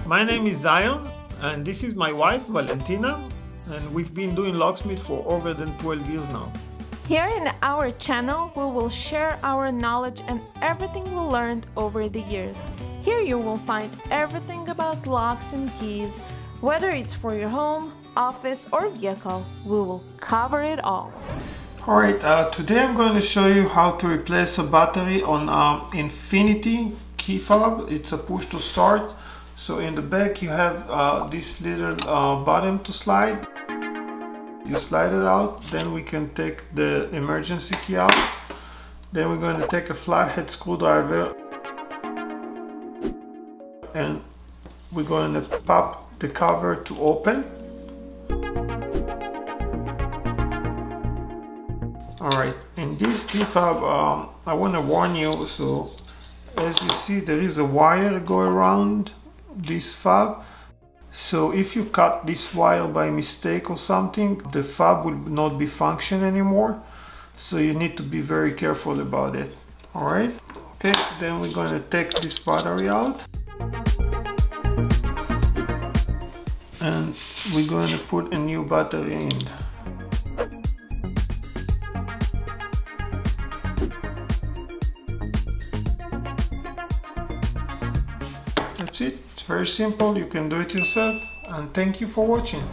My name is Zion, and this is my wife Valentina, and we've been doing locksmith for over than 12 years now. Here in our channel, we will share our knowledge and everything we learned over the years. Here you will find everything about locks and keys, whether it's for your home, office or vehicle. We will cover it all. Alright, today I'm going to show you how to replace a battery on Infiniti Key Fob. It's a push to start. So in the back you have this little button to slide. You slide it out, then we can take the emergency key out. Then we're going to take a flathead screwdriver and we're going to pop the cover to open. Alright, in this key fob, I want to warn you, so as you see there is a wire go around this fob. So if you cut this wire by mistake or something, the fob will not be functioning anymore. So you need to be very careful about it. Alright, okay, then we're going to take this battery out. And we're going to put a new battery in. That's it. It's very simple. You can do it yourself. And thank you for watching.